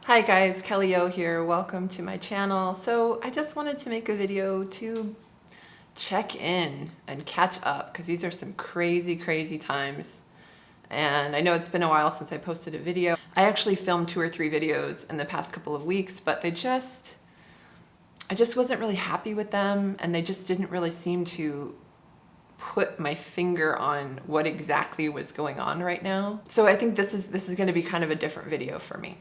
Hi guys, Kelly O here. Welcome to my channel. So I just wanted to make a video to check in and catch up because these are some crazy times. And I know it's been a while since I posted a video. I actually filmed 2 or 3 videos in the past couple of weeks, but I just wasn't really happy with them, and they just didn't really seem to put my finger on what exactly was going on right now. So I think this is going to be kind of a different video for me.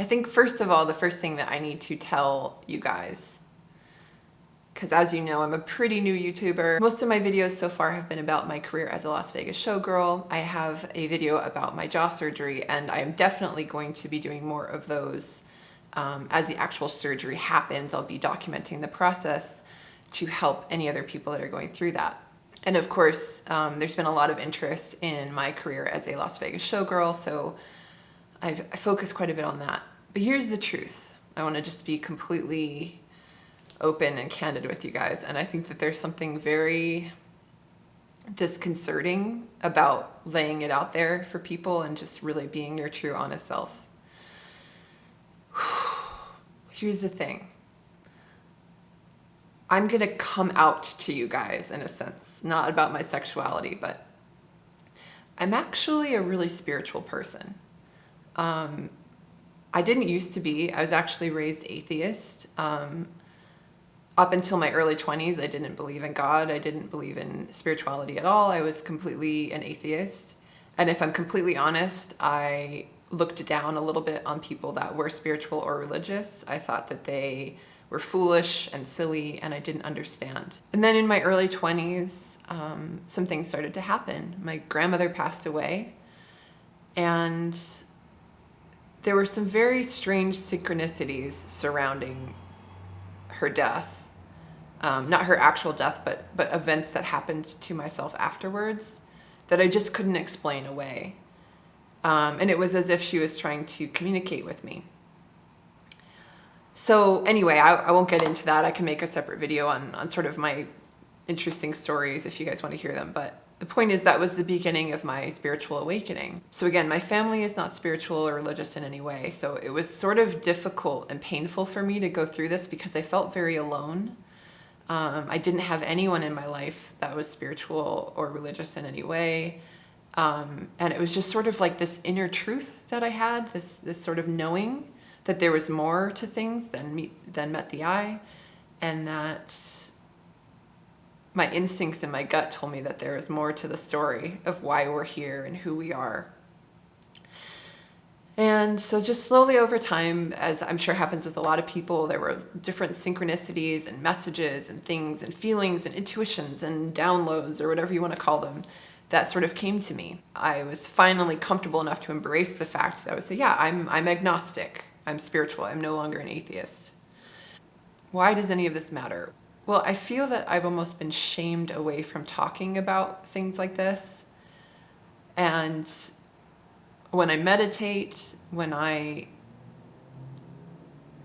I think first of all, the first thing that I need to tell you guys, because as you know, I'm a pretty new YouTuber. Most of my videos so far have been about my career as a Las Vegas showgirl. I have a video about my jaw surgery, and I am definitely going to be doing more of those as the actual surgery happens. I'll be documenting the process to help any other people that are going through that. And of course, there's been a lot of interest in my career as a Las Vegas showgirl, so I focus quite a bit on that. But here's the truth. I want to just be completely open and candid with you guys. And I think that there's something very disconcerting about laying it out there for people and just really being your true, honest self. Here's the thing. I'm going to come out to you guys in a sense, not about my sexuality, but I'm actually a really spiritual person. I didn't used to be. I was actually raised atheist. Up until my early 20s, I didn't believe in God. I didn't believe in spirituality at all. I was completely an atheist. And if I'm completely honest, I looked down a little bit on people that were spiritual or religious. I thought that they were foolish and silly, and I didn't understand. And then in my early 20s, some things started to happen. My grandmother passed away, and there were some very strange synchronicities surrounding her death. Not her actual death, but events that happened to myself afterwards that I just couldn't explain away. And it was as if she was trying to communicate with me. So anyway, I won't get into that. I can make a separate video on sort of my interesting stories if you guys want to hear them. But the point is, that was the beginning of my spiritual awakening. So again, my family is not spiritual or religious in any way. So it was sort of difficult and painful for me to go through this because I felt very alone. I didn't have anyone in my life that was spiritual or religious in any way. And it was just sort of like this inner truth that I had, this sort of knowing that there was more to things than met the eye, and that my instincts and my gut told me that there is more to the story of why we're here and who we are. And so just slowly over time, as I'm sure happens with a lot of people, there were different synchronicities and messages and things and feelings and intuitions and downloads, or whatever you want to call them, that sort of came to me. I was finally comfortable enough to embrace the fact that I would say, yeah, I'm agnostic. I'm spiritual. I'm no longer an atheist. Why does any of this matter? Well, I feel that I've almost been shamed away from talking about things like this. And when I meditate, when I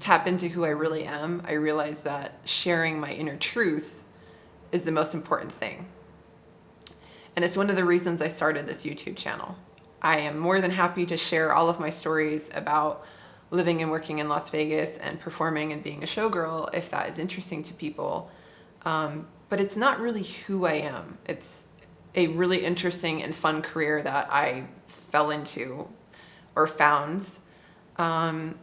tap into who I really am, I realize that sharing my inner truth is the most important thing. And it's one of the reasons I started this YouTube channel. I am more than happy to share all of my stories about living and working in Las Vegas and performing and being a showgirl if that is interesting to people. But it's not really who I am. It's a really interesting and fun career that I fell into or found. And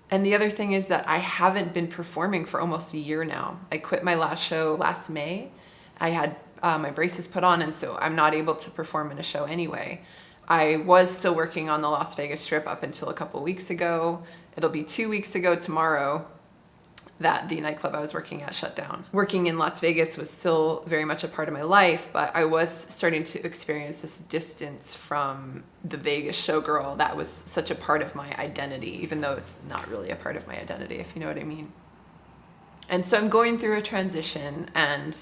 the other thing is that I haven't been performing for almost a year now. I quit my last show last May. I had my braces put on, and so I'm not able to perform in a show anyway. I was still working on the Las Vegas Strip up until a couple weeks ago. It'll be 2 weeks ago tomorrow that the nightclub I was working at shut down. Working in Las Vegas was still very much a part of my life, but I was starting to experience this distance from the Vegas showgirl that was such a part of my identity, even though it's not really a part of my identity, if you know what I mean. And so I'm going through a transition, and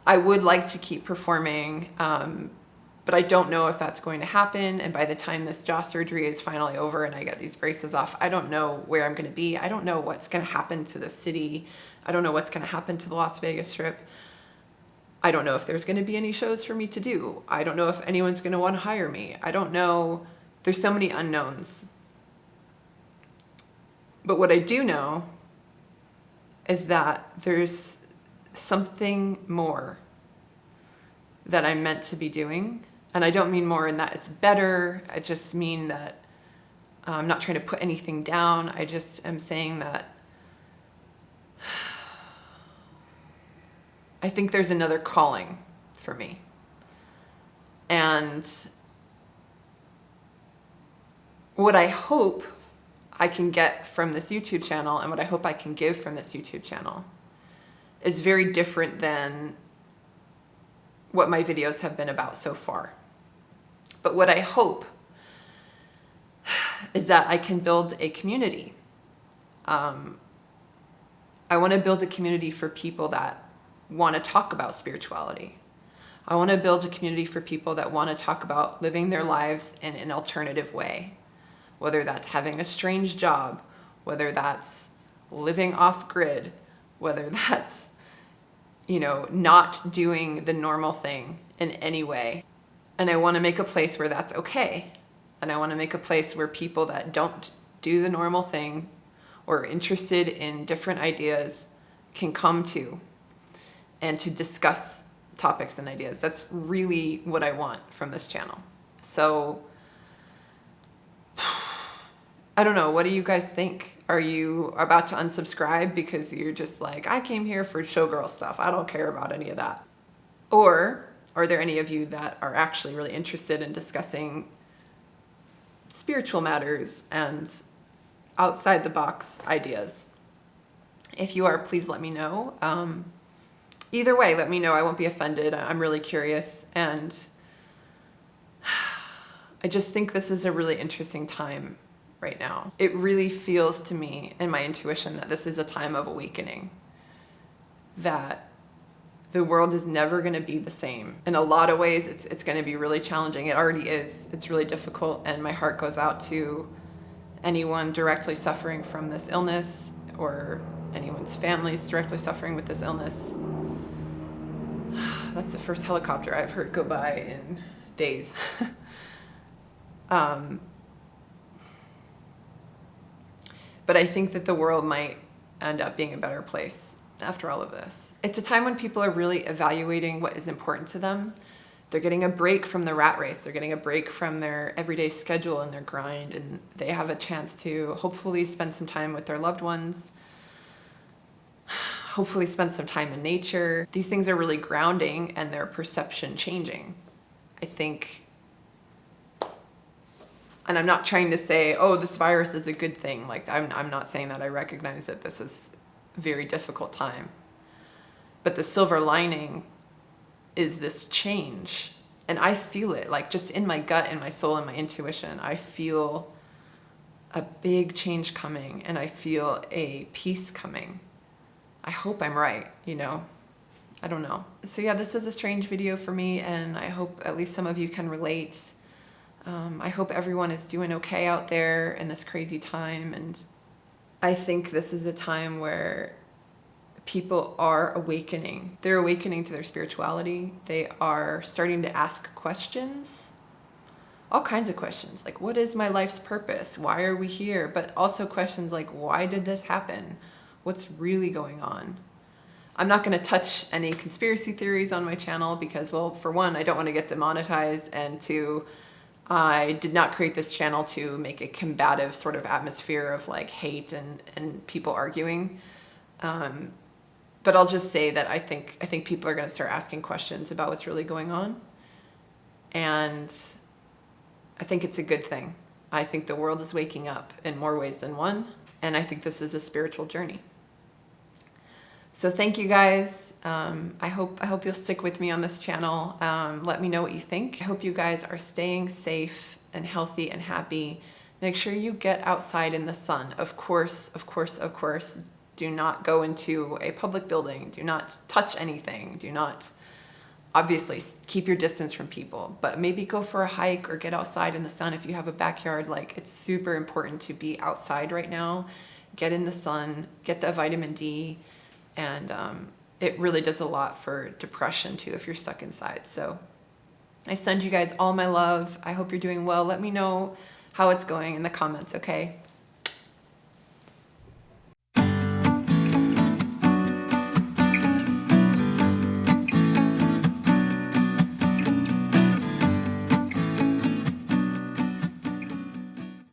I would like to keep performing, but I don't know if that's going to happen. And by the time this jaw surgery is finally over and I get these braces off, I don't know where I'm going to be. I don't know what's going to happen to the city. I don't know what's going to happen to the Las Vegas Strip. I don't know if there's going to be any shows for me to do. I don't know if anyone's going to want to hire me. I don't know. There's so many unknowns. But what I do know is that there's something more that I'm meant to be doing. And I don't mean more in that it's better. I just mean that I'm not trying to put anything down. I just am saying that I think there's another calling for me. And what I hope I can get from this YouTube channel and what I hope I can give from this YouTube channel is very different than what my videos have been about so far. But what I hope is that I can build a community. I want to build a community for people that want to talk about spirituality. I want to build a community for people that want to talk about living their lives in an alternative way, whether that's having a strange job, whether that's living off grid, whether that's, not doing the normal thing in any way. And I want to make a place where that's okay. And I want to make a place where people that don't do the normal thing or are interested in different ideas can come to and to discuss topics and ideas. That's really what I want from this channel. So I don't know. What do you guys think? Are you about to unsubscribe because you're just like, I came here for showgirl stuff. I don't care about any of that. Or are there any of you that are actually really interested in discussing spiritual matters and outside the box ideas? If you are, please let me know. Either way, let me know. I won't be offended. I'm really curious. And I just think this is a really interesting time right now. It really feels to me in my intuition that this is a time of awakening, that the world is never going to be the same. In a lot of ways, it's going to be really challenging. It already is. It's really difficult, and my heart goes out to anyone directly suffering from this illness or anyone's families directly suffering with this illness. That's the first helicopter I've heard go by in days. But I think that the world might end up being a better place after all of this. It's a time when people are really evaluating what is important to them. They're getting a break from the rat race. They're getting a break from their everyday schedule and their grind, and they have a chance to hopefully spend some time with their loved ones, hopefully spend some time in nature. These things are really grounding and their perception changing. I think, and I'm not trying to say, oh, this virus is a good thing. Like, I'm not saying that. I recognize that this is a very difficult time. But the silver lining is this change. And I feel it, like, just in my gut, in my soul, in my intuition. I feel a big change coming, and I feel a peace coming. I hope I'm right, I don't know. So yeah, this is a strange video for me, and I hope at least some of you can relate. I hope everyone is doing okay out there in this crazy time. And I think this is a time where people are awakening. They're awakening to their spirituality. They are starting to ask questions, all kinds of questions. Like, what is my life's purpose? Why are we here? But also questions like, why did this happen? What's really going on? I'm not going to touch any conspiracy theories on my channel because, well, for one, I don't want to get demonetized, and two, I did not create this channel to make a combative sort of atmosphere of like hate and people arguing. But I'll just say that I think people are going to start asking questions about what's really going on. And I think it's a good thing. I think the world is waking up in more ways than one. And I think this is a spiritual journey. So thank you guys. I hope you'll stick with me on this channel. Let me know what you think. I hope you guys are staying safe and healthy and happy. Make sure you get outside in the sun. Of course, do not go into a public building. Do not touch anything. Do not, obviously, keep your distance from people. But maybe go for a hike or get outside in the sun if you have a backyard. Like, it's super important to be outside right now. Get in the sun. Get the vitamin D. And it really does a lot for depression too if you're stuck inside. So I send you guys all my love. I hope you're doing well. Let me know how it's going in the comments, okay?